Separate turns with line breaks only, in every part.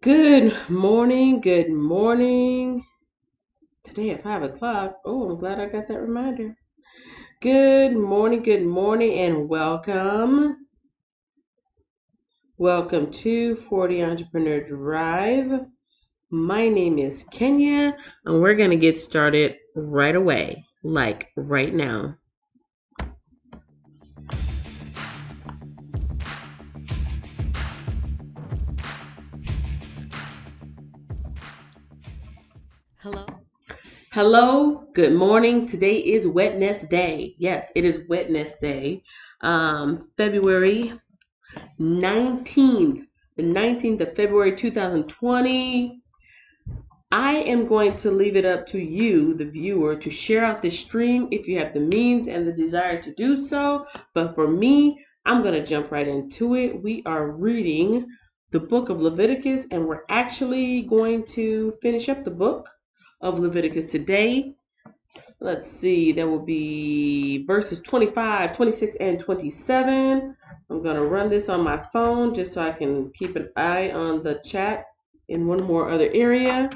Good morning, good morning. Today at 5 o'clock. Oh, I'm glad I got that reminder. Good morning, and welcome. Welcome to 40 Entrepreneur Drive. My name is Kenya, and we're going to get started right away, like right now. Hello, good morning. Today is Wednesday. Yes, it is Wednesday, February 19th, the 19th of February 2020. I am going to leave it up to you, the viewer, to share out this stream if you have the means and the desire to do so. But for me, I'm going to jump right into it. We are reading the book of Leviticus, and we're actually going to finish up the book of Leviticus today. Let's see, that will be verses 25, 26, and 27. I'm going to run this on my phone just so I can keep an eye on the chat in one more other area.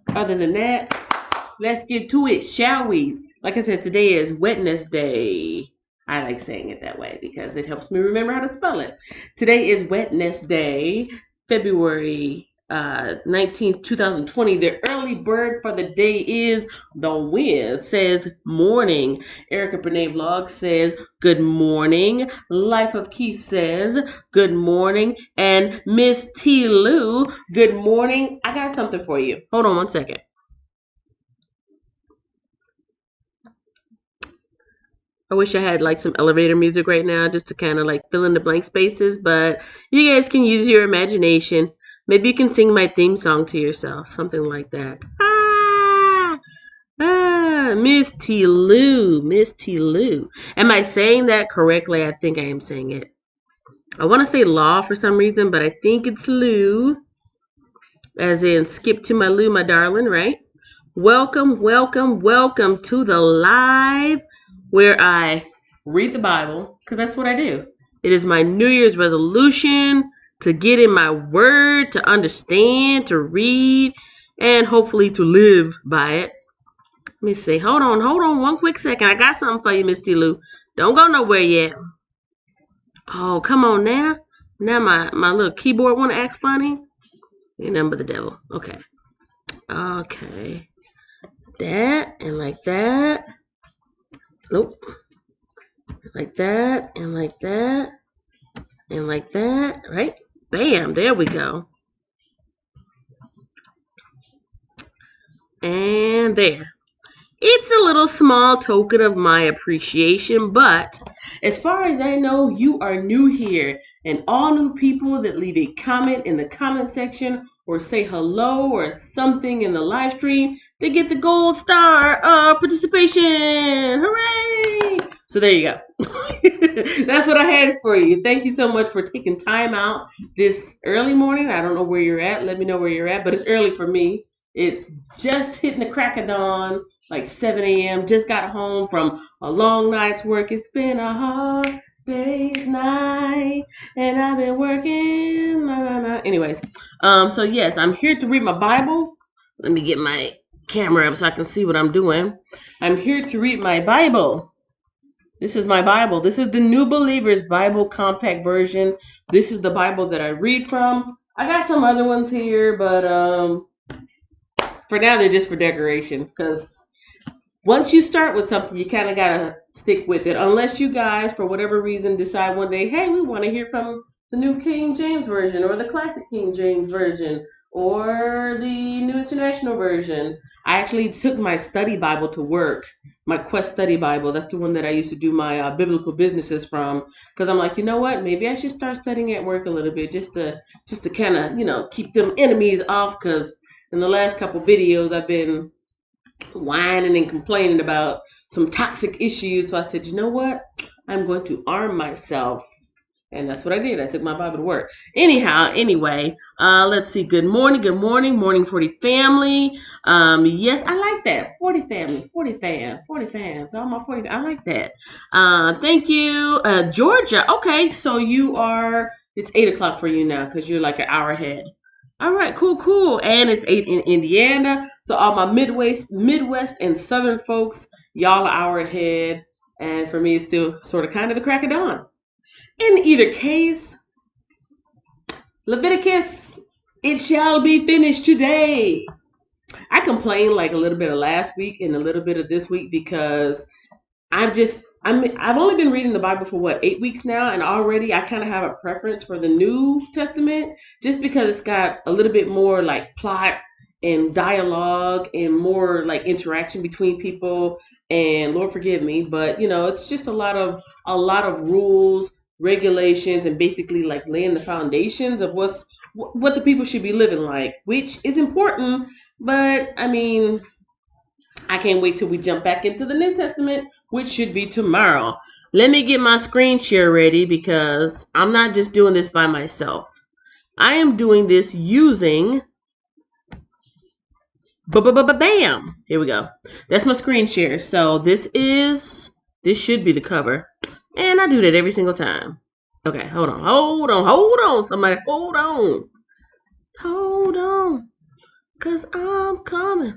Other than that, let's get to it, shall we? Like I said, today is Wednesday. I like saying it that way because it helps me remember how to spell it. Today is Wednesday, February 19th, 2020. The early bird for the day is The Wiz says morning. Erica Brene Vlog says good morning. Life of Keith says good morning. And Miss T. Lou, good morning. I got something for you. Hold on one second. I wish I had like some elevator music right now just to kind of like fill in the blank spaces, but you guys can use your imagination. Maybe you can sing my theme song to yourself, something like that. Miss T. Lou, Miss T. Lou. Am I saying that correctly? I think I am saying it. I want to say law for some reason, but I think it's Lou, as in skip to my Lou, my darling, right? Welcome, welcome, welcome to the live where I read the Bible, because that's what I do. It is my New Year's resolution to get in my word, to understand, to read, and hopefully to live by it. Let me see. Hold on one quick second. I got something for you, Miss T. Lou. Don't go nowhere yet. Oh, come on now. Now my little keyboard want to act funny. Ain't nothing but the devil. Okay. Okay. That, and like that. Nope. Like that, and like that, and like that, right? Bam, there we go. And there. It's a little small token of my appreciation, but as far as I know, you are new here, and all new people that leave a comment in the comment section or say hello or something in the live stream, they get the gold star participation. Hooray! So there you go. That's what I had for you. Thank you so much for taking time out this early morning. I don't know where you're at. Let me know where you're at, but it's early for me. It's just hitting the crack of dawn, like 7 a.m. Just got home from a long night's work. It's been a hard day's night, and I've been working. Anyways, so yes, I'm here to read my Bible. Let me get my camera up so I can see what I'm doing. I'm here to read my Bible. This is my Bible. This is the New Believers Bible Compact Version. This is the Bible that I read from. I got some other ones here, but for now they're just for decoration, because once you start with something, you kind of got to stick with it. Unless you guys, for whatever reason, decide one day, hey, we want to hear from the New King James Version or the Classic King James Version or the New International Version. I actually took my study Bible to work, my Quest Study Bible. That's the one that I used to do my biblical businesses from, because I'm like, you know what? Maybe I should start studying at work a little bit just to kind of, keep them enemies off, because in the last couple videos I've been whining and complaining about some toxic issues. So I said, you know what? I'm going to arm myself. And that's what I did. I took my Bible to work. Anyway, let's see. Good morning, morning 40 family. Yes, I like that. 40 family, 40 fans, all my 40. I like that. Thank you, Georgia. Okay, so you are. It's 8 o'clock for you now because you're like an hour ahead. All right, cool, cool. And it's 8 in Indiana. So all my Midwest and Southern folks, y'all are an hour ahead. And for me, it's still sort of kind of the crack of dawn. In either case, Leviticus, it shall be finished today. I complained like a little bit of last week and a little bit of this week because I've only been reading the Bible for what, 8 weeks now, and already I kind of have a preference for the New Testament just because it's got a little bit more like plot and dialogue and more like interaction between people. And Lord forgive me, but it's just a lot of rules, regulations, and basically like laying the foundations of what the people should be living like, which is important. But I mean, I can't wait till we jump back into the New Testament, which should be tomorrow. Let me get my screen share ready because I'm not just doing this by myself. I am doing this using bam. Here we go. That's my screen share. So this should be the cover. And I do that every single time. Okay, hold on. Somebody, hold on. Cause I'm coming.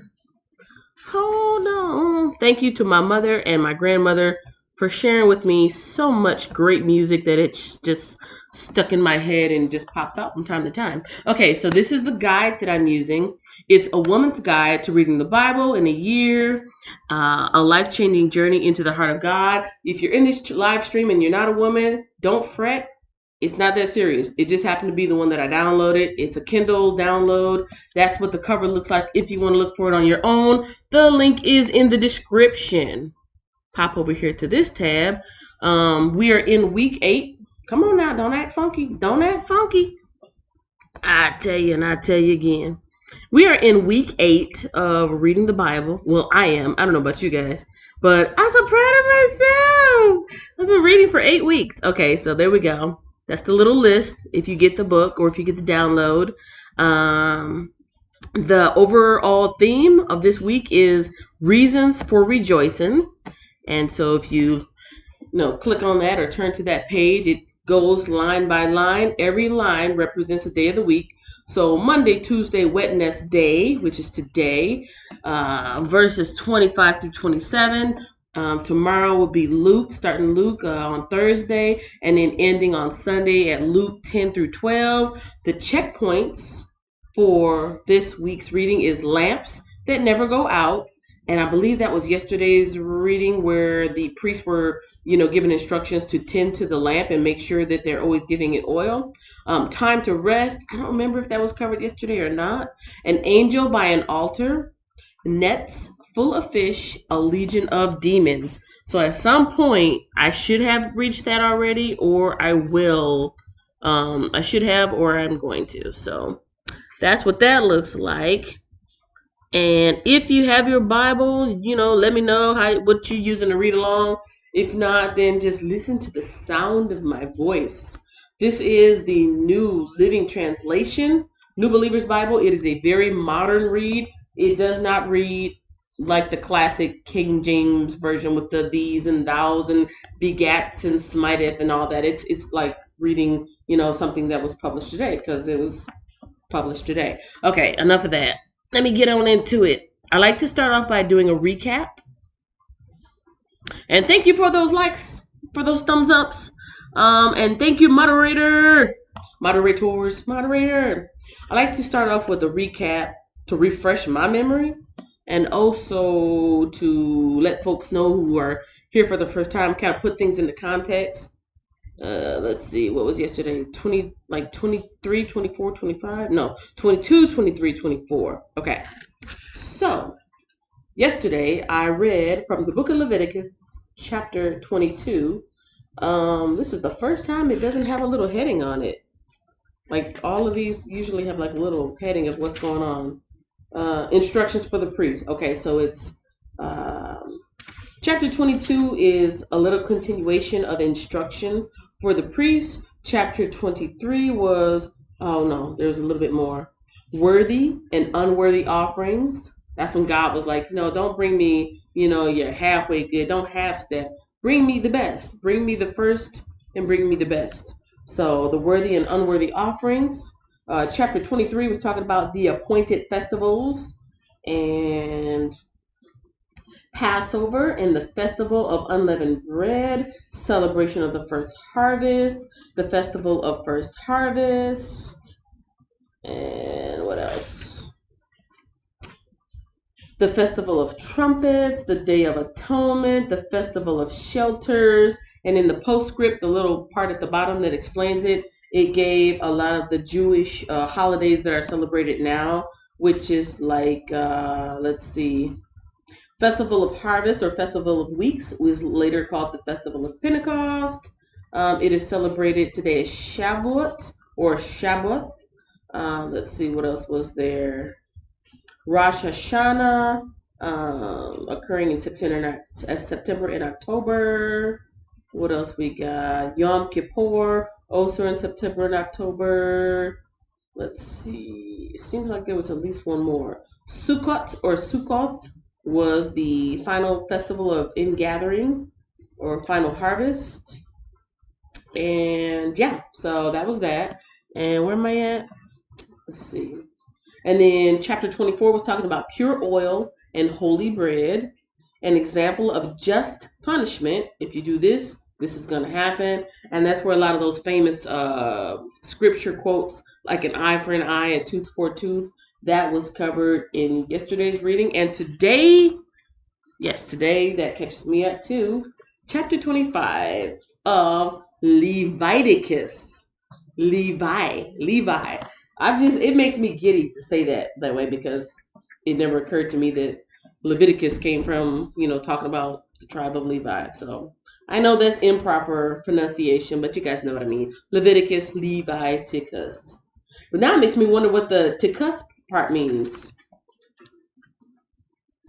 Hold on. Thank you to my mother and my grandmother for sharing with me so much great music that it's just stuck in my head and just pops out from time to time. Okay, so this is the guide that I'm using. It's a woman's guide to reading the Bible in a year, a life-changing journey into the heart of God. If you're in this live stream and you're not a woman, don't fret. It's not that serious. It just happened to be the one that I downloaded. It's a Kindle download. That's what the cover looks like if you want to look for it on your own. The link is in the description. Pop over here to this tab. We are in week 8. Come on now, don't act funky. I tell you and I tell you again. We are in week 8 of reading the Bible. Well, I am. I don't know about you guys. But I'm so proud of myself. I've been reading for 8 weeks. Okay, so there we go. That's the little list if you get the book or if you get the download. The overall theme of this week is reasons for rejoicing. And so if you click on that or turn to that page, it goes line by line. Every line represents a day of the week. So Monday, Tuesday, Wetness Day, which is today, verses 25 through 27. Tomorrow will be Luke, starting Luke on Thursday, and then ending on Sunday at Luke 10 through 12. The checkpoints for this week's reading is lamps that never go out. And I believe that was yesterday's reading where the priests were, given instructions to tend to the lamp and make sure that they're always giving it oil. Time to rest. I don't remember if that was covered yesterday or not. An angel by an altar. Nets full of fish, a legion of demons. So at some point, I should have reached that already, or I will. I should have, or I'm going to. So that's what that looks like. And if you have your Bible, let me know what you're using to read along. If not, then just listen to the sound of my voice. This is the New Living Translation, New Believer's Bible. It is a very modern read. It does not read like the classic King James version with the these and thous and begats and smiteth and all that. It's like reading, something that was published today because it was published today. Okay, enough of that. Let me get on into it. I like to start off by doing a recap. And thank you for those likes, for those thumbs ups. And thank you, moderator. I like to start off with a recap to refresh my memory and also to let folks know who are here for the first time, kind of put things into context. Let's see, what was yesterday? 23, 24, 25? No, 22, 23, 24. Okay. So, yesterday I read from the book of Leviticus, chapter 22. This is the first time it doesn't have a little heading on it. Like all of these usually have like a little heading of what's going on. Instructions for the priest. Okay, so it's chapter 22 is a little continuation of instruction for the priest. Chapter 23 was, there's a little bit more. Worthy and unworthy offerings. That's when God was like, don't bring me, you're halfway good. Don't half step. Bring me the best. Bring me the first and bring me the best. So the worthy and unworthy offerings. Chapter 23 was talking about the appointed festivals and Passover and the festival of unleavened bread, celebration of the first harvest, the festival of first harvest, and what else? The festival of trumpets, the day of atonement, the festival of shelters, and in the postscript, the little part at the bottom that explains it, it gave a lot of the Jewish holidays that are celebrated now, which is like, let's see, Festival of Harvest or Festival of Weeks was later called the Festival of Pentecost. It is celebrated today as Shavuot or Shabbath. Let's see what else was there. Rosh Hashanah, occurring in September and October. What else we got? Yom Kippur, also in September and October. Let's see. It seems like there was at least one more. Sukkot or Sukkoth was the final festival of ingathering or final harvest. And yeah, so that was that. And where am I at? Let's see. And then chapter 24 was talking about pure oil and holy bread, an example of just punishment. If you do this, this is going to happen. And that's where a lot of those famous scripture quotes, like an eye for an eye, a tooth for a tooth, that was covered in yesterday's reading. And today, yes, today that catches me up to chapter 25 of Leviticus. Levi. It makes me giddy to say that way because it never occurred to me that Leviticus came from, talking about the tribe of Levi. So I know that's improper pronunciation, but you guys know what I mean. Leviticus, Leviticus. But now it makes me wonder what the Ticus part means.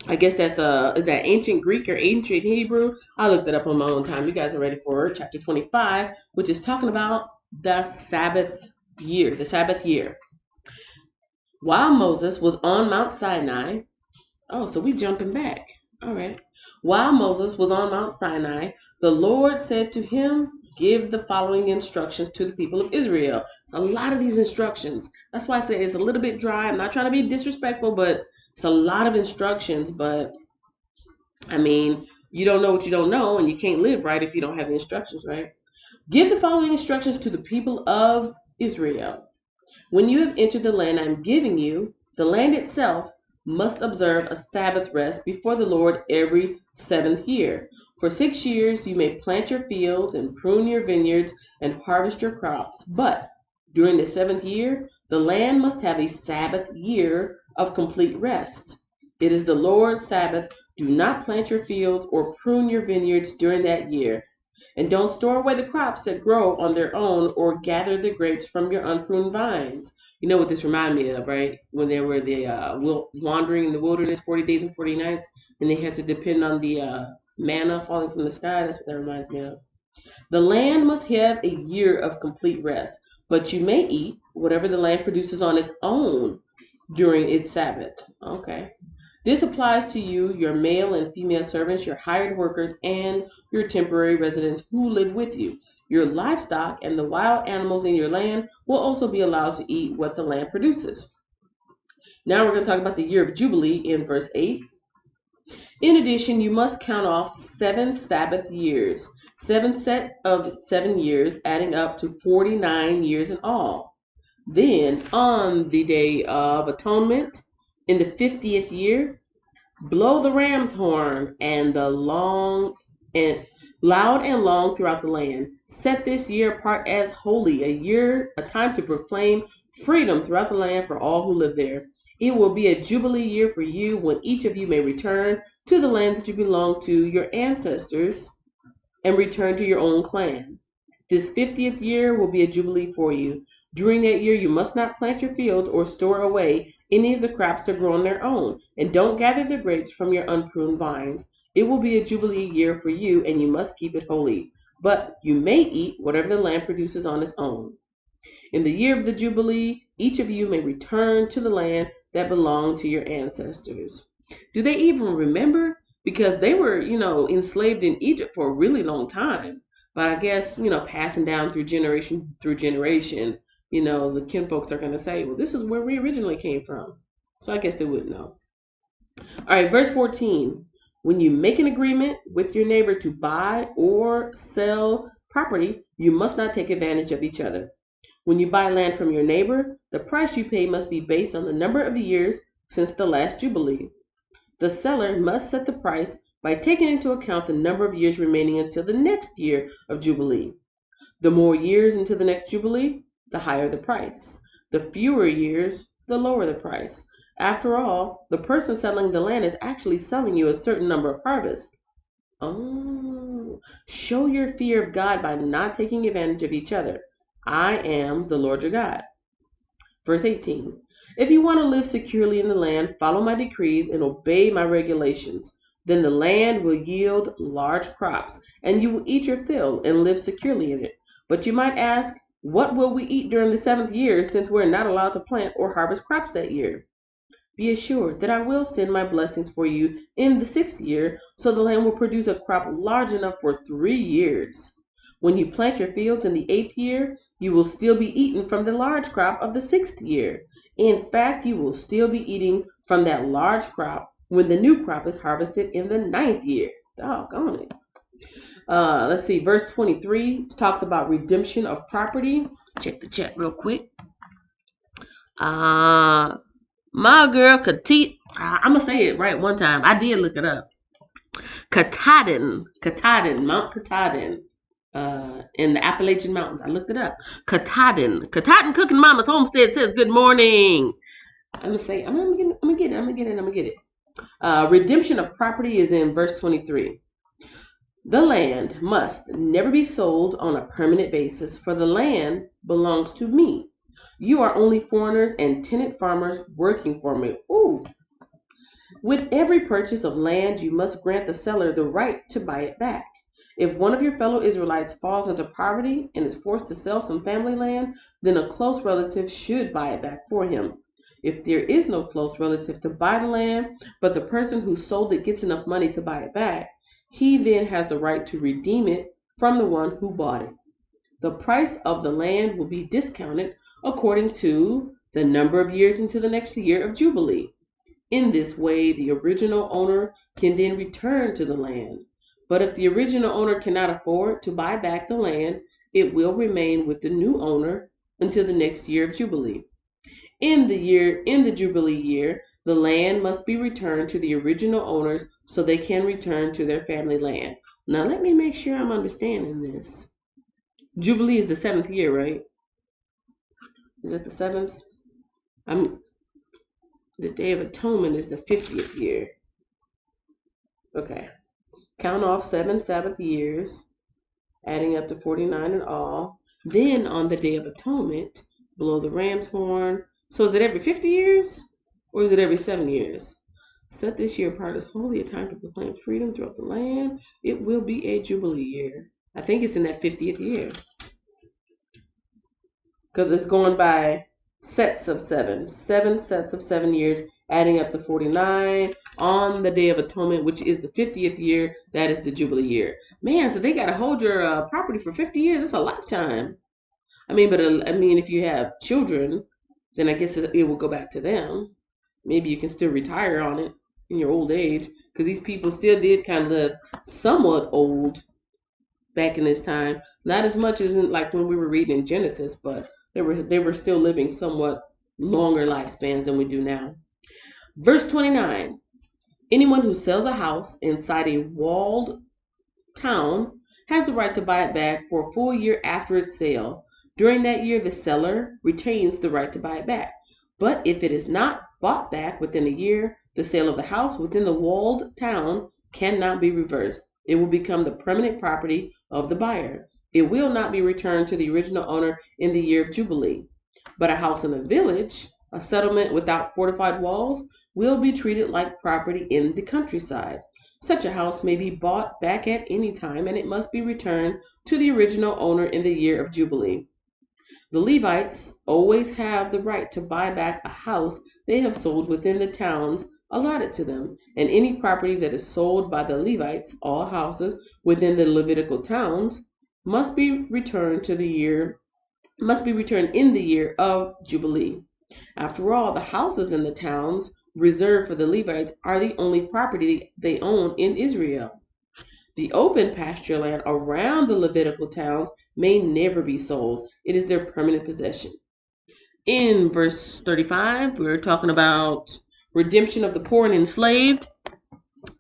I guess is that ancient Greek or ancient Hebrew? I looked it up on my own time. You guys are ready for chapter 25, which is talking about the Sabbath year. While Moses was on Mount Sinai, so we jumping back. All right. While Moses was on Mount Sinai, the Lord said to him, give the following instructions to the people of Israel. It's a lot of these instructions. That's why I say it's a little bit dry. I'm not trying to be disrespectful, but it's a lot of instructions. But, I mean, you don't know what you don't know, and you can't live right if you don't have the instructions, right? Give the following instructions to the people of Israel. When you have entered the land I am giving you, the land itself must observe a Sabbath rest before the Lord every 7th year. For 6 years you may plant your fields and prune your vineyards and harvest your crops. But during the 7th year, the land must have a Sabbath year of complete rest. It is the Lord's Sabbath. Do not plant your fields or prune your vineyards during that year. And don't store away the crops that grow on their own or gather the grapes from your unpruned vines. You know what this reminds me of, right? When they were wandering in the wilderness 40 days and 40 nights, and they had to depend on the manna falling from the sky. That's what that reminds me of. The land must have a year of complete rest, but you may eat whatever the land produces on its own during its Sabbath. Okay. This applies to you, your male and female servants, your hired workers, and your temporary residents who live with you. Your livestock and the wild animals in your land will also be allowed to eat what the land produces. Now we're going to talk about the year of Jubilee in verse 8. In addition, you must count off 7 Sabbath years, 7 set of 7 years, adding up to 49 years in all. Then, on the Day of Atonement, in the 50th year, blow the ram's horn and the loud and long throughout the land. Set this year apart as holy, a time to proclaim freedom throughout the land for all who live there. It will be a jubilee year for you when each of you may return to the land that you belong to your ancestors and return to your own clan. This 50th year will be a jubilee for you. During that year, you must not plant your fields or store away any of the crops that grow on their own, and don't gather the grapes from your unpruned vines. It will be a jubilee year for you, and you must keep it holy. But you may eat whatever the land produces on its own. In the year of the jubilee, each of you may return to the land that belonged to your ancestors. Do they even remember? Because they were, enslaved in Egypt for a really long time. But I guess, passing down through generation, the kinfolks are going to say, well, this is where we originally came from. So I guess they would know. All right, verse 14. When you make an agreement with your neighbor to buy or sell property, you must not take advantage of each other. When you buy land from your neighbor, the price you pay must be based on the number of years since the last Jubilee. The seller must set the price by taking into account the number of years remaining until the next year of Jubilee. The more years into the next Jubilee, the higher the price. The fewer years, the lower the price. After all, the person selling the land is actually selling you a certain number of harvests. Oh, show your fear of God by not taking advantage of each other. I am the Lord your God. Verse 18. If you want to live securely in the land, follow my decrees and obey my regulations. Then the land will yield large crops, and you will eat your fill and live securely in it. But you might ask, what will we eat during the 7th year, since we're not allowed to plant or harvest crops that year? Be assured that I will send my blessings for you in the 6th year, so the land will produce a crop large enough for 3 years. When you plant your fields in the 8th year, you will still be eating from the large crop of the 6th year. In fact, you will still be eating from that large crop when the new crop is harvested in the 9th year. Doggone it. Let's see, verse 23 talks about redemption of property. Check the chat real quick. My girl Katit, I'm going to say it right one time. I did look it up. Katahdin, Mount Katahdin, in the Appalachian Mountains. I looked it up. Katahdin Cooking Mama's Homestead says, good morning. I'm gonna get it. Redemption of property is in verse 23. The land must never be sold on a permanent basis, for the land belongs to me. You are only foreigners and tenant farmers working for me. Ooh. With every purchase of land, you must grant the seller the right to buy it back. If one of your fellow Israelites falls into poverty and is forced to sell some family land, then a close relative should buy it back for him. If there is no close relative to buy the land, but the person who sold it gets enough money to buy it back, he then has the right to redeem it from the one who bought it. The price of the land will be discounted according to the number of years into the next year of Jubilee. In this way, the original owner can then return to the land. But if the original owner cannot afford to buy back the land, it will remain with the new owner until the next year of Jubilee. In the Jubilee year, the land must be returned to the original owners so they can return to their family land. Now let me make sure I'm understanding this. Jubilee is the 7th year, right? Is it the 7th? The Day of Atonement is the 50th year. Okay. Count off 7 Sabbath years, adding up to 49 in all. Then on the Day of Atonement, blow the ram's horn. So is it every 50 years? Or is it every 7 years? Set this year apart as holy, a time to proclaim freedom throughout the land. It will be a Jubilee year. I think it's in that 50th year. Because it's going by sets of 7 sets of 7 years, adding up to 49 on the Day of Atonement, which is the 50th year. That is the Jubilee year. Man, so they got to hold your property for 50 years. It's a lifetime. If you have children, then I guess it will go back to them. Maybe you can still retire on it in your old age, because these people still did kind of live somewhat old back in this time. Not as much as like when we were reading in Genesis, but they were still living somewhat longer lifespans than we do now. Verse 29. Anyone who sells a house inside a walled town has the right to buy it back for a full year after its sale. During that year, the seller retains the right to buy it back. But if it is not bought back within a year, the sale of the house within the walled town cannot be reversed. It will become the permanent property of the buyer. It will not be returned to the original owner in the year of Jubilee. But a house in a village, a settlement without fortified walls, will be treated like property in the countryside. Such a house may be bought back at any time, and it must be returned to the original owner in the year of Jubilee. The Levites always have the right to buy back a house they have sold within the towns allotted to them, and any property that is sold by the Levites, all houses within the Levitical towns, must be returned to the year must be returned in the year of Jubilee. After all, the houses in the towns reserved for the Levites are the only property they own in Israel. The open pasture land around the Levitical towns may never be sold. It is their permanent possession. In verse 35, we're talking about redemption of the poor and enslaved.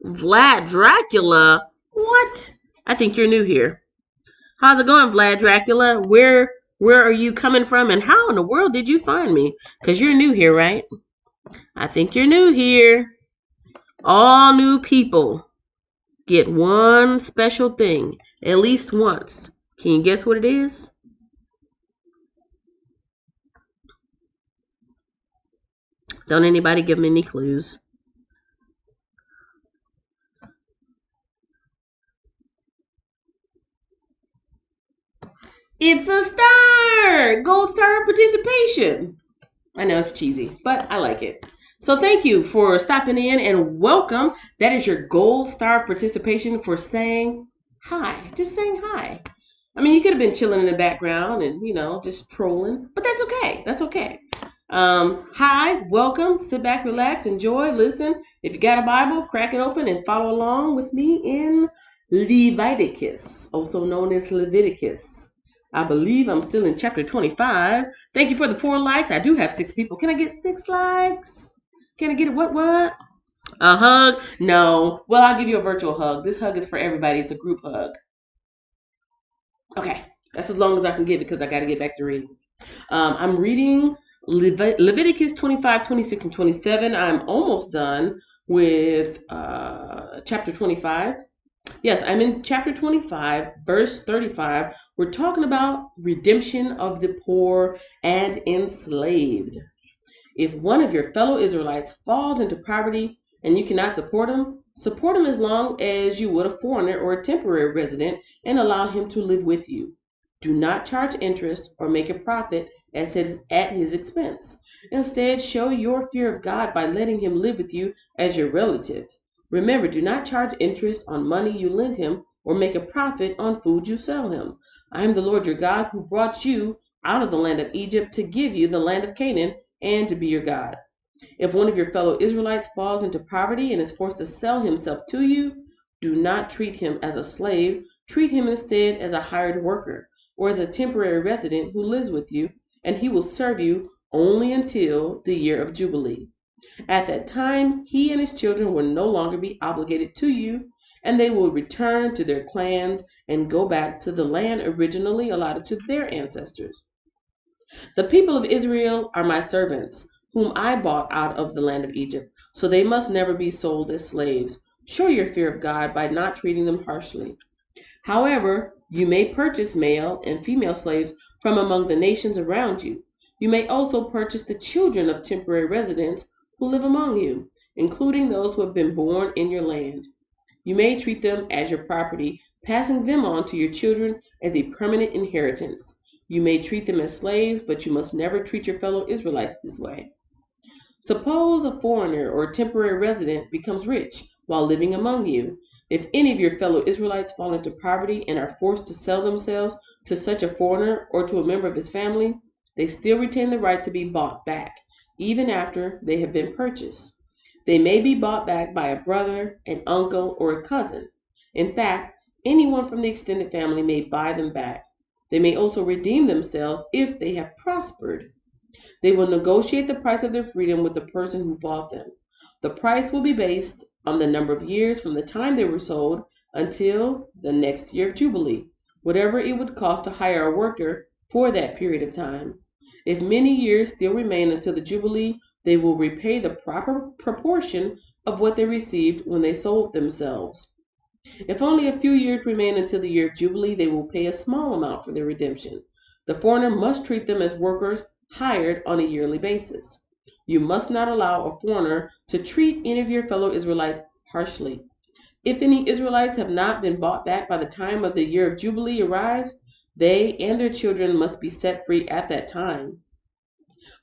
Vlad Dracula? What? I think you're new here. How's it going, Vlad Dracula? Where are you coming from, and how in the world did you find me? Because you're new here, right? I think you're new here. All new people get one special thing at least once. Can you guess what it is? Don't anybody give me any clues. It's a star! Gold star participation. I know it's cheesy, but I like it. So thank you for stopping in and welcome. That is your gold star participation for saying hi. Just saying hi. I mean, you could have been chilling in the background and, just trolling, but that's okay. That's okay. Hi, welcome. Sit back, relax, enjoy, listen. If you got a Bible, crack it open and follow along with me in Leviticus, also known as Leviticus. I believe I'm still in chapter 25. Thank you for the 4 likes. I do have 6 people. Can I get 6 likes? Can I get a what? A hug? No. Well, I'll give you a virtual hug. This hug is for everybody. It's a group hug. Okay. That's as long as I can give it because I got to get back to reading. I'm reading Leviticus 25, 26, and 27. I'm almost done with chapter 25. Yes, I'm in chapter 25, verse 35. We're talking about redemption of the poor and enslaved. If one of your fellow Israelites falls into poverty and you cannot support him as long as you would a foreigner or a temporary resident and allow him to live with you. Do not charge interest or make a profit at his expense. Instead, show your fear of God by letting him live with you as your relative. Remember, do not charge interest on money you lend him or make a profit on food you sell him. I am the Lord your God who brought you out of the land of Egypt to give you the land of Canaan and to be your God. If one of your fellow Israelites falls into poverty and is forced to sell himself to you, do not treat him as a slave. Treat him instead as a hired worker or as a temporary resident who lives with you, and he will serve you only until the year of Jubilee. At that time, he and his children will no longer be obligated to you, and they will return to their clans and go back to the land originally allotted to their ancestors. The people of Israel are my servants, whom I bought out of the land of Egypt, so they must never be sold as slaves. Show your fear of God by not treating them harshly. However, you may purchase male and female slaves from among the nations around you. You may also purchase the children of temporary residents who live among you, including those who have been born in your land. You may treat them as your property, passing them on to your children as a permanent inheritance. You may treat them as slaves, but you must never treat your fellow Israelites this way. Suppose a foreigner or temporary resident becomes rich while living among you. If any of your fellow Israelites fall into poverty and are forced to sell themselves to such a foreigner or to a member of his family, they still retain the right to be bought back, even after they have been purchased. They may be bought back by a brother, an uncle, or a cousin. In fact, anyone from the extended family may buy them back. They may also redeem themselves if they have prospered. They will negotiate the price of their freedom with the person who bought them. The price will be based on the number of years from the time they were sold until the next year of Jubilee, whatever it would cost to hire a worker for that period of time. If many years still remain until the Jubilee, they will repay the proper proportion of what they received when they sold themselves. If only a few years remain until the year of Jubilee, they will pay a small amount for their redemption. The foreigner must treat them as workers hired on a yearly basis. You must not allow a foreigner to treat any of your fellow Israelites harshly. If any Israelites have not been bought back by the time of the year of Jubilee arrives, they and their children must be set free at that time.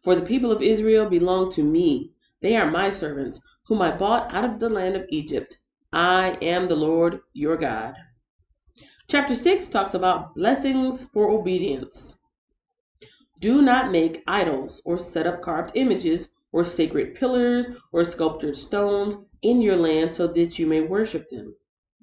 For the people of Israel belong to me. They are my servants, whom I bought out of the land of Egypt. I am the Lord your God. Chapter 6 talks about blessings for obedience. Do not make idols or set up carved images or sacred pillars or sculptured stones in your land so that you may worship them.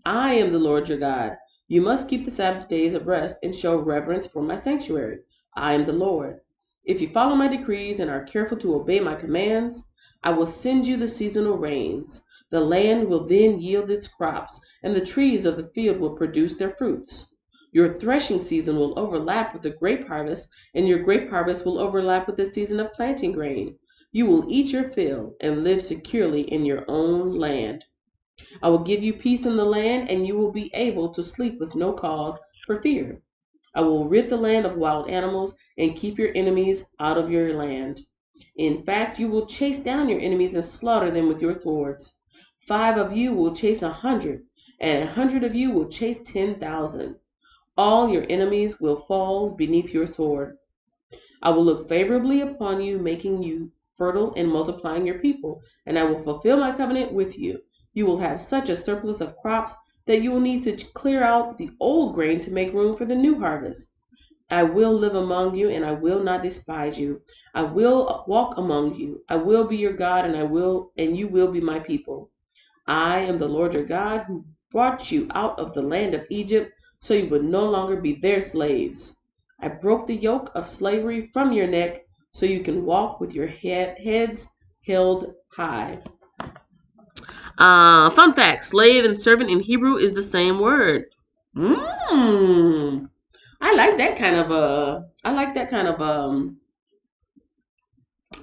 I am the Lord your God. You must keep the Sabbath days of rest and show reverence for my sanctuary. I am the Lord. If you follow my decrees and are careful to obey my commands, I will send you the seasonal rains. The land will then yield its crops, and the trees of the field will produce their fruits. Your threshing season will overlap with the grape harvest, and your grape harvest will overlap with the season of planting grain. You will eat your fill and live securely in your own land. I will give you peace in the land, and you will be able to sleep with no cause for fear. I will rid the land of wild animals and keep your enemies out of your land. In fact, you will chase down your enemies and slaughter them with your swords. 5 of you will chase 100, and 100 of you will chase 10,000. All your enemies will fall beneath your sword. I will look favorably upon you, making you fertile and multiplying your people, and I will fulfill my covenant with you. You will have such a surplus of crops that you will need to clear out the old grain to make room for the new harvest. I will live among you, and I will not despise you. I will walk among you. I will be your God, and you will be my people. I am the Lord your God who brought you out of the land of Egypt so you would no longer be their slaves. I broke the yoke of slavery from your neck so you can walk with your heads held high. Fun fact, slave and servant in Hebrew is the same word. I like that kind of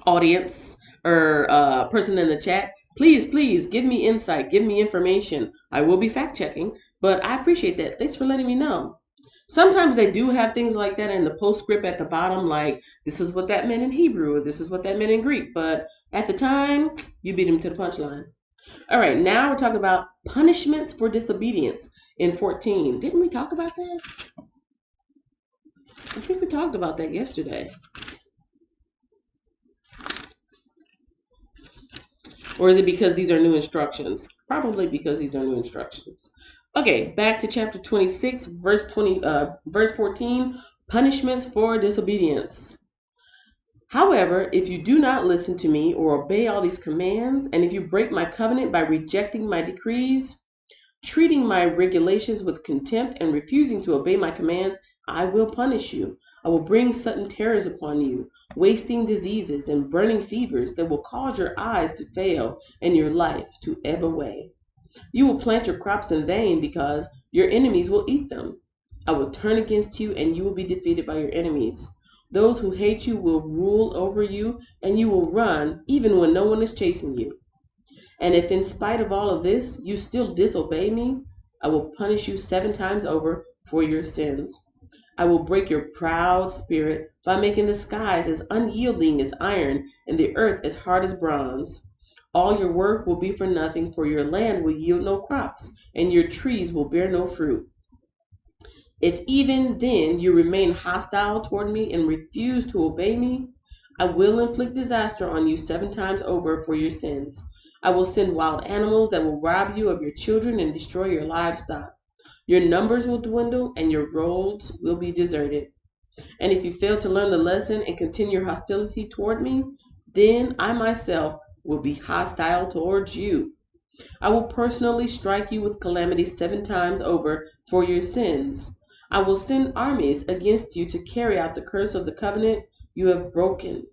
audience or person in the chat. Please give me insight, give me information. I will be fact checking, but I appreciate that. Thanks for letting me know. Sometimes they do have things like that in the postscript at the bottom, like this is what that meant in Hebrew, or this is what that meant in Greek. But at the time, you beat them to the punchline. All right, now we're talking about punishments for disobedience in 14. Didn't we talk about that? I think we talked about that yesterday. Or is it because these are new instructions? Probably because these are new instructions. Okay, back to chapter 26, verse 14, punishments for disobedience. However, if you do not listen to me or obey all these commands, and if you break my covenant by rejecting my decrees, treating my regulations with contempt, and refusing to obey my commands, I will punish you. I will bring sudden terrors upon you, wasting diseases and burning fevers that will cause your eyes to fail and your life to ebb away. You will plant your crops in vain because your enemies will eat them. I will turn against you and you will be defeated by your enemies. Those who hate you will rule over you and you will run even when no one is chasing you. And if in spite of all of this you still disobey me, I will punish you 7 times over for your sins. I will break your proud spirit by making the skies as unyielding as iron and the earth as hard as bronze. All your work will be for nothing, for your land will yield no crops, and your trees will bear no fruit. If even then you remain hostile toward me and refuse to obey me, I will inflict disaster on you 7 times over for your sins. I will send wild animals that will rob you of your children and destroy your livestock. Your numbers will dwindle and your roads will be deserted. And if you fail to learn the lesson and continue your hostility toward me, then I myself will be hostile towards you. I will personally strike you with calamity 7 times over for your sins. I will send armies against you to carry out the curse of the covenant you have broken.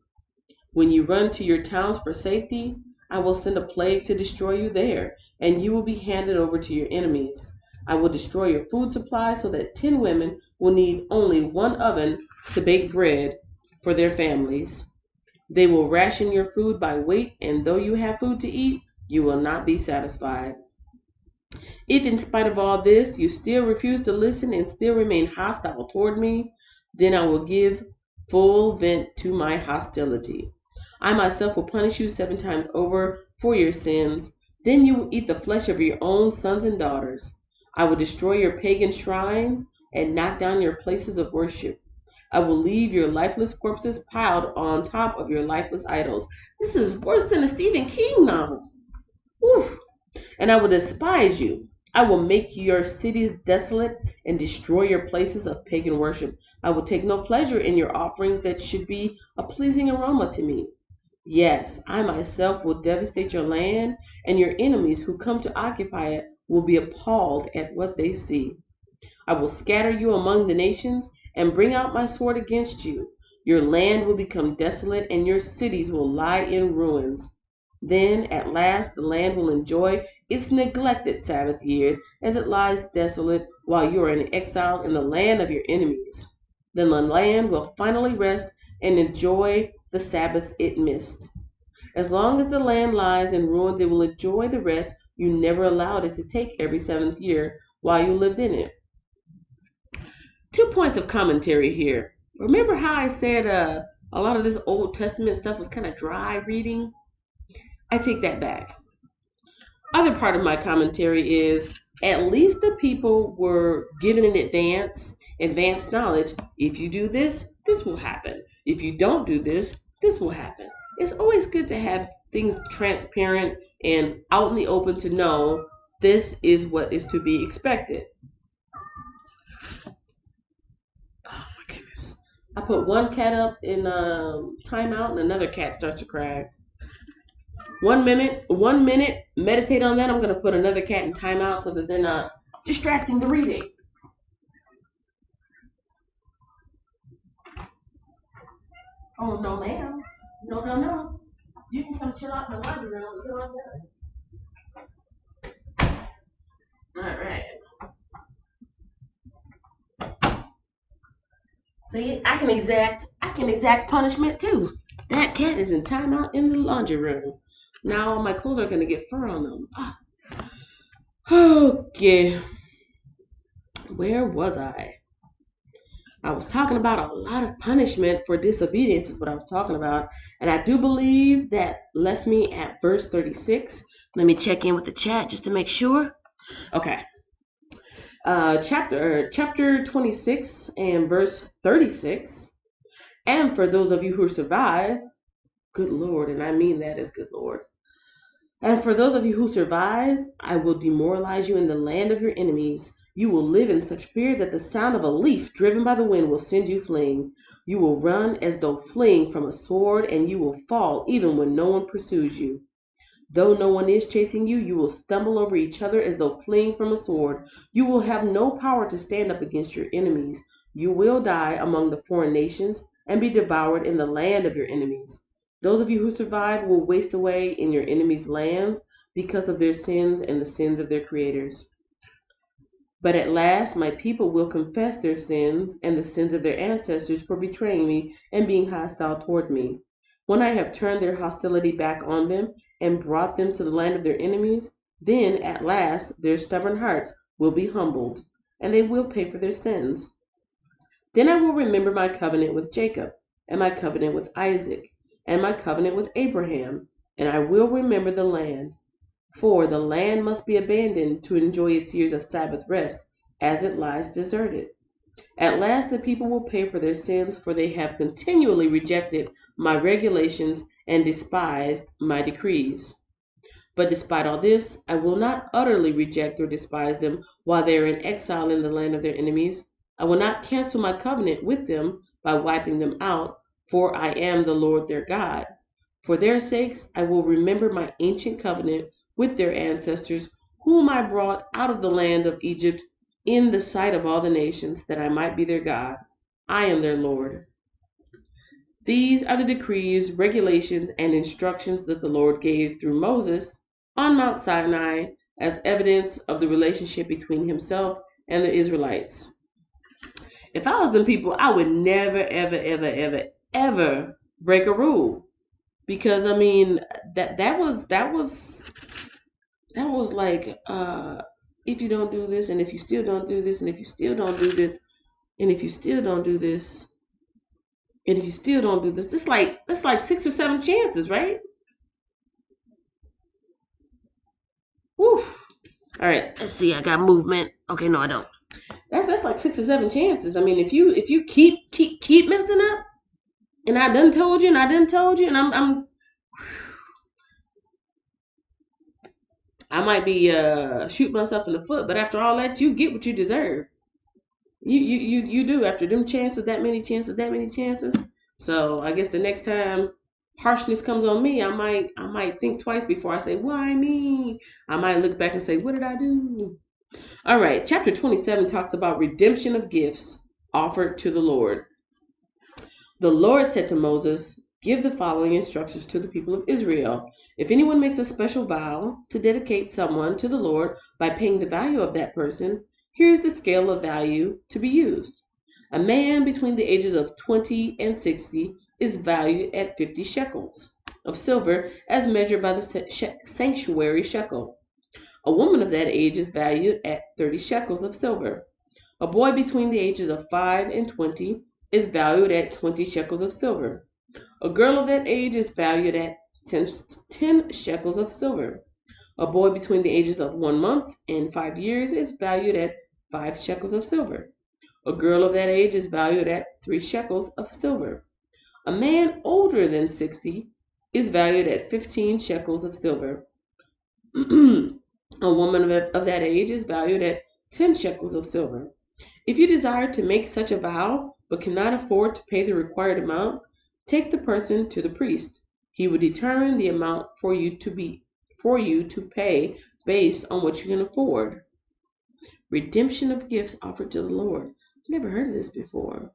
When you run to your towns for safety, I will send a plague to destroy you there, and you will be handed over to your enemies. I will destroy your food supply so that 10 women will need only 1 oven to bake bread for their families. They will ration your food by weight, and though you have food to eat, you will not be satisfied. If in spite of all this, you still refuse to listen and still remain hostile toward me, then I will give full vent to my hostility. I myself will punish you 7 times over for your sins. Then you will eat the flesh of your own sons and daughters. I will destroy your pagan shrines and knock down your places of worship. I will leave your lifeless corpses piled on top of your lifeless idols. This is worse than a Stephen King novel. Whew. And I will despise you. I will make your cities desolate and destroy your places of pagan worship. I will take no pleasure in your offerings that should be a pleasing aroma to me. Yes, I myself will devastate your land, and your enemies who come to occupy it will be appalled at what they see. I will scatter you among the nations and bring out my sword against you. Your land will become desolate, and your cities will lie in ruins. Then at last the land will enjoy its neglected Sabbath years as it lies desolate while you are in exile in the land of your enemies. Then the land will finally rest and enjoy the Sabbaths it missed. As long as the land lies in ruins, it will enjoy the rest you never allowed it to take every seventh year while you lived in it. 2 points of commentary here. Remember how I said a lot of this Old Testament stuff was kind of dry reading? I take that back. Other part of my commentary is at least the people were given in advanced knowledge. If you do this, this will happen. If you don't do this, this will happen. It's always good to have things transparent and out in the open to know this is what is to be expected. Oh my goodness. I put one cat up in timeout and another cat starts to cry. 1 minute, meditate on that. I'm going to put another cat in timeout so that they're not distracting the reading. Oh, no, ma'am. No, no, no. You can come chill out in the laundry room until I'm done. All right. See, I can exact punishment too. That cat is in timeout in the laundry room. Now all my clothes are going to get fur on them. Okay. Where was I? I was talking about a lot of punishment for disobedience is what I was talking about. And I do believe that left me at verse 36. Let me check in with the chat just to make sure. Okay. Chapter 26 and verse 36. And for those of you who survive, good Lord, and I mean that as good Lord. And for those of you who survive, I will demoralize you in the land of your enemies. You will live in such fear that the sound of a leaf driven by the wind will send you fleeing. You will run as though fleeing from a sword, and you will fall even when no one pursues you. Though no one is chasing you, you will stumble over each other as though fleeing from a sword. You will have no power to stand up against your enemies. You will die among the foreign nations and be devoured in the land of your enemies. Those of you who survive will waste away in your enemies' lands because of their sins and the sins of their creators. But at last my people will confess their sins and the sins of their ancestors for betraying me and being hostile toward me. When I have turned their hostility back on them and brought them to the land of their enemies, then at last their stubborn hearts will be humbled, and they will pay for their sins. Then I will remember my covenant with Jacob, and my covenant with Isaac, and my covenant with Abraham, and I will remember the land. For the land must be abandoned to enjoy its years of Sabbath rest, as it lies deserted. At last the people will pay for their sins, for they have continually rejected my regulations and despised my decrees. But despite all this, I will not utterly reject or despise them while they are in exile in the land of their enemies. I will not cancel my covenant with them by wiping them out, for I am the Lord their God. For their sakes, I will remember my ancient covenant with their ancestors, whom I brought out of the land of Egypt in the sight of all the nations, that I might be their God. I am their Lord. These are the decrees, regulations, and instructions that the Lord gave through Moses on Mount Sinai as evidence of the relationship between himself and the Israelites. If I was them people, I would never, ever, ever, ever, ever break a rule. Because I mean that was like if you don't do this, and if you still don't do this, and if you still don't do this, and if you still don't do this, and if you still don't do this, that's like 6 or 7 chances, right? Woo. All right, let's see. I got movement. Okay, no, I don't. That's like 6 or 7 chances. I mean, if you keep messing up, and I done told you, and I'm I might be shooting myself in the foot, but after all that, you get what you deserve. You do after them chances, that many chances, that many chances. So I guess the next time harshness comes on me, I might think twice before I say, why me? I might look back and say, what did I do? All right, chapter 27 talks about redemption of gifts offered to the Lord. The Lord said to Moses, give the following instructions to the people of Israel. If anyone makes a special vow to dedicate someone to the Lord by paying the value of that person, here's the scale of value to be used. A man between the ages of 20 and 60 is valued at 50 shekels of silver as measured by the sanctuary shekel. A woman of that age is valued at 30 shekels of silver. A boy between the ages of 5 and 20 is valued at 20 shekels of silver. A girl of that age is valued at 10 shekels of silver. A boy between the ages of 1 month and 5 years is valued at 5 shekels of silver. A girl of that age is valued at 3 shekels of silver. A man older than 60 is valued at 15 shekels of silver. A woman of that age is valued at 10 shekels of silver. If you desire to make such a vow but cannot afford to pay the required amount, take the person to the priest. He will determine the amount for you to pay based on what you can afford. Redemption of gifts offered to the Lord. I've never heard of this before.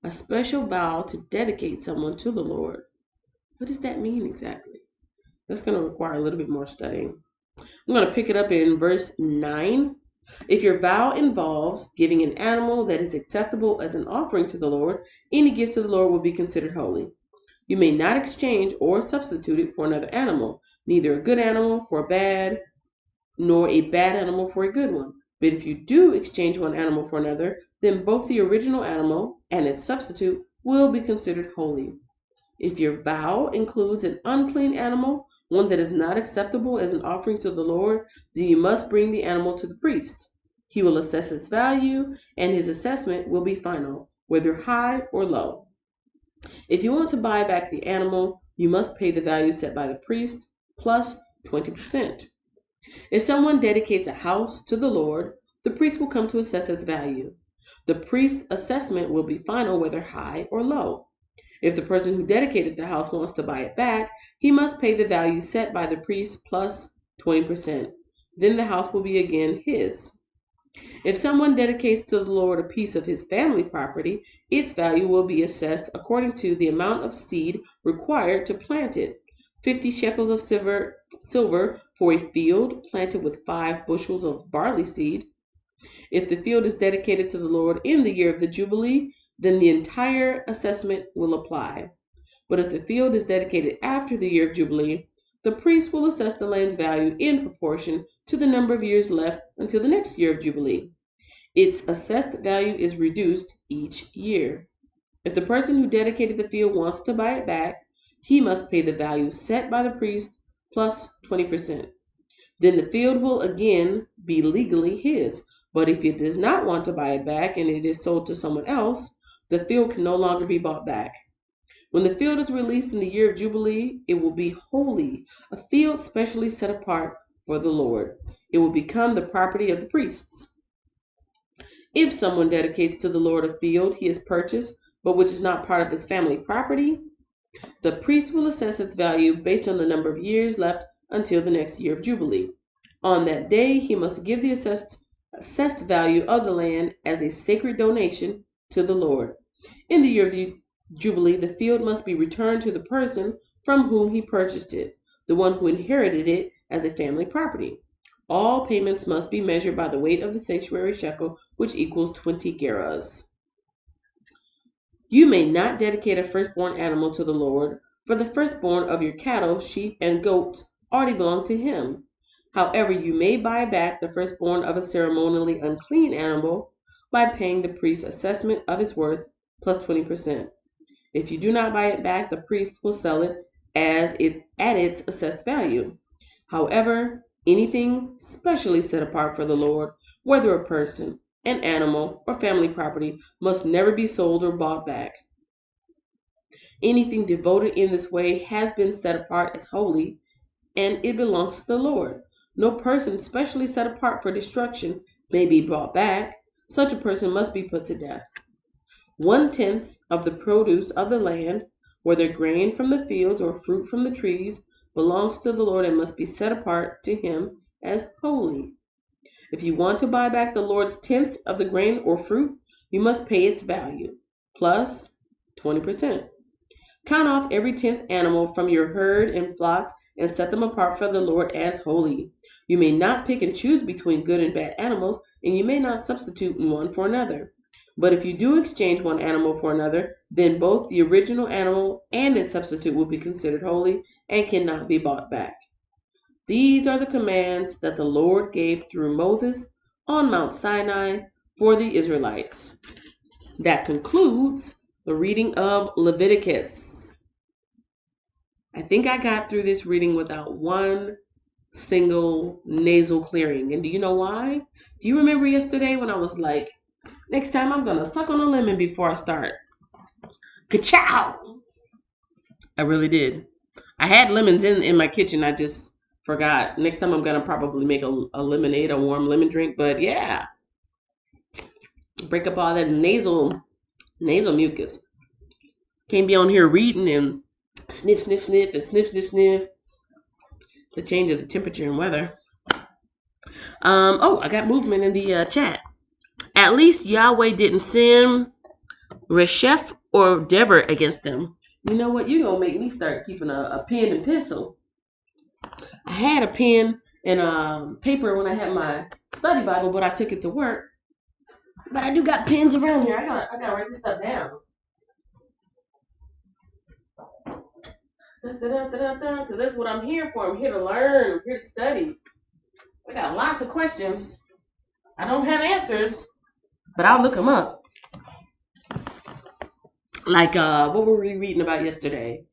A special vow to dedicate someone to the Lord. What does that mean exactly? That's going to require a little bit more studying. I'm going to pick it up in verse 9. If your vow involves giving an animal that is acceptable as an offering to the Lord, any gift to the Lord will be considered holy. You may not exchange or substitute it for another animal, neither a good animal for a bad, nor a bad animal for a good one. But if you do exchange one animal for another, then both the original animal and its substitute will be considered holy. If your vow includes an unclean animal, one that is not acceptable as an offering to the Lord, then you must bring the animal to the priest. He will assess its value, and his assessment will be final, whether high or low. If you want to buy back the animal, you must pay the value set by the priest plus 20%. If someone dedicates a house to the Lord, the priest will come to assess its value. The priest's assessment will be final, whether high or low. If the person who dedicated the house wants to buy it back, he must pay the value set by the priest plus 20%. Then the house will be again his. If someone dedicates to the Lord a piece of his family property, its value will be assessed according to the amount of seed required to plant it. 50 shekels of silver for a field planted with 5 bushels of barley seed. If the field is dedicated to the Lord in the year of the Jubilee, then the entire assessment will apply. But if the field is dedicated after the year of Jubilee, the priest will assess the land's value in proportion to the number of years left until the next year of Jubilee. Its assessed value is reduced each year. If the person who dedicated the field wants to buy it back, he must pay the value set by the priest plus 20%. Then the field will again be legally his. But if he does not want to buy it back and it is sold to someone else, the field can no longer be bought back. When the field is released in the year of Jubilee, it will be holy, a field specially set apart for the Lord. It will become the property of the priests. If someone dedicates to the Lord a field he has purchased, but which is not part of his family property, the priest will assess its value based on the number of years left until the next year of Jubilee. On that day, he must give the assessed value of the land as a sacred donation to the Lord. In the year of Jubilee, the field must be returned to the person from whom he purchased it, the one who inherited it as a family property. All payments must be measured by the weight of the sanctuary shekel, which equals 20 gerahs. You may not dedicate a firstborn animal to the Lord, for the firstborn of your cattle, sheep, and goats already belong to him. However, you may buy back the firstborn of a ceremonially unclean animal by paying the priest's assessment of its worth plus 20%. If you do not buy it back, the priest will sell it at its assessed value. However, anything specially set apart for the Lord, whether a person, an animal, or family property, must never be sold or bought back. Anything devoted in this way has been set apart as holy, and it belongs to the Lord. No person specially set apart for destruction may be brought back. Such a person must be put to death. 1/10 of the produce of the land, whether grain from the fields or fruit from the trees, belongs to the Lord and must be set apart to him as holy. If you want to buy back the Lord's tenth of the grain or fruit, you must pay its value, plus 20%. Count off every 10th animal from your herd and flocks and set them apart for the Lord as holy. You may not pick and choose between good and bad animals, and you may not substitute one for another. But if you do exchange one animal for another, then both the original animal and its substitute will be considered holy and cannot be bought back. These are the commands that the Lord gave through Moses on Mount Sinai for the Israelites. That concludes the reading of Leviticus. I think I got through this reading without one single nasal clearing. And do you know why? Do you remember yesterday when I was like, next time I'm going to suck on a lemon before I start? Ka-chow! I really did. I had lemons in my kitchen. I just forgot. Next time I'm going to probably make a lemonade, a warm lemon drink. But yeah, break up all that nasal mucus. Can't be on here reading and sniff, sniff, sniff, and sniff, sniff, sniff. The change of the temperature and weather. I got movement in the chat. At least Yahweh didn't send Resheph or Deborah against them. You know what? You're going to make me start keeping a pen and pencil. I had a pen and paper when I had my study Bible, but I took it to work. But I do got pens around here. I gotta write this stuff down. Because that's what I'm here for. I'm here to learn. I'm here to study. I got lots of questions. I don't have answers, but I'll look them up. Like, what were we reading about yesterday?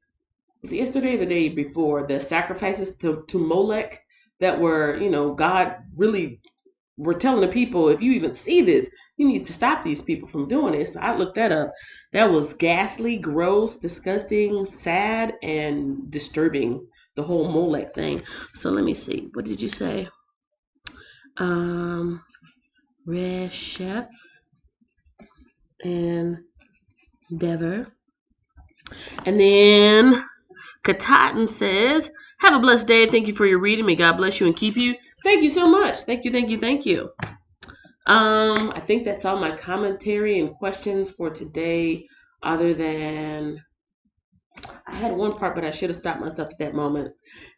Was it yesterday or the day before? The sacrifices to Molech that were, God really were telling the people, if you even see this, you need to stop these people from doing it. So I looked that up. That was ghastly, gross, disgusting, sad, and disturbing, the whole Molech thing. So let me see. What did you say? Resheph and Dever. And then Katatin says, have a blessed day. Thank you for your reading. May God bless you and keep you. Thank you so much. Thank you, thank you, thank you. I think that's all my commentary and questions for today, other than I had one part, but I should have stopped myself at that moment.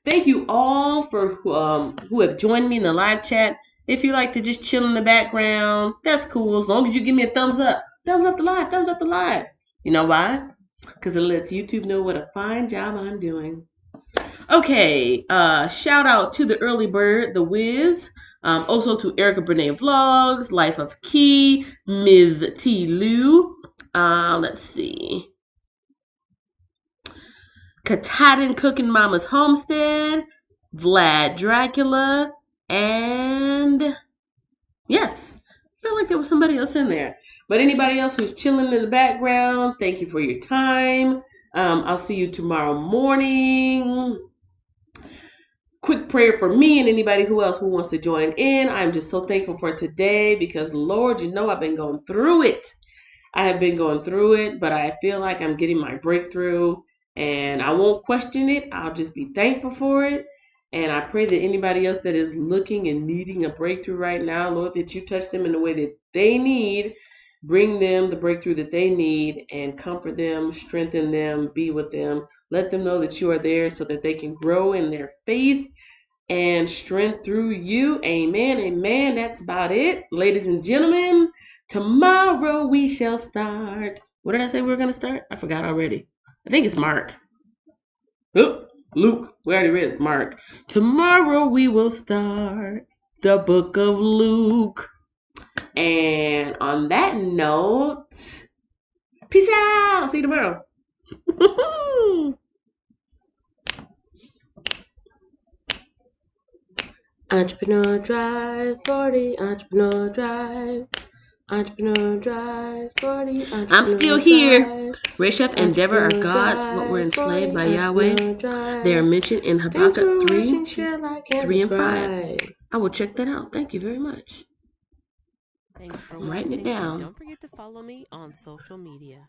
Thank you all for who have joined me in the live chat. If you like to just chill in the background, that's cool. As long as you give me a thumbs up. Thumbs up the live. Thumbs up the live. You know why? Because it lets YouTube know what a fine job I'm doing. Okay, shout out to the early bird, the Wiz. Also to Erica Brene Vlogs, Life of Key, Ms. T. Lou. Let's see. Katatin Cooking Mama's Homestead, Vlad Dracula, and yes, I feel like there was somebody else in there. But anybody else who's chilling in the background, thank you for your time. I'll see you tomorrow morning. Quick prayer for me and anybody who wants to join in. I'm just so thankful for today because, Lord, I've been going through it. I have been going through it, but I feel like I'm getting my breakthrough, and I won't question it. I'll just be thankful for it. And I pray that anybody else that is looking and needing a breakthrough right now, Lord, that you touch them in the way that they need. Bring them the breakthrough that they need and comfort them, strengthen them, be with them. Let them know that you are there so that they can grow in their faith and strength through you. Amen, amen. That's about it. Ladies and gentlemen, tomorrow we shall start. What did I say we were going to start? I forgot already. I think it's Mark. Oh, Luke. We already read Mark. Tomorrow we will start the book of Luke. And on that note, peace out. See you tomorrow. Entrepreneur Drive 40, Entrepreneur Drive. Entrepreneur Drive 40. I'm still here. Reshef and Deborah are gods, but were enslaved by Yahweh. They are mentioned in Habakkuk 3, 3 and 5. I will check that out. Thank you very much.
Thanks for
I'm writing it
watching, and
down.
don't forget to follow me on social media.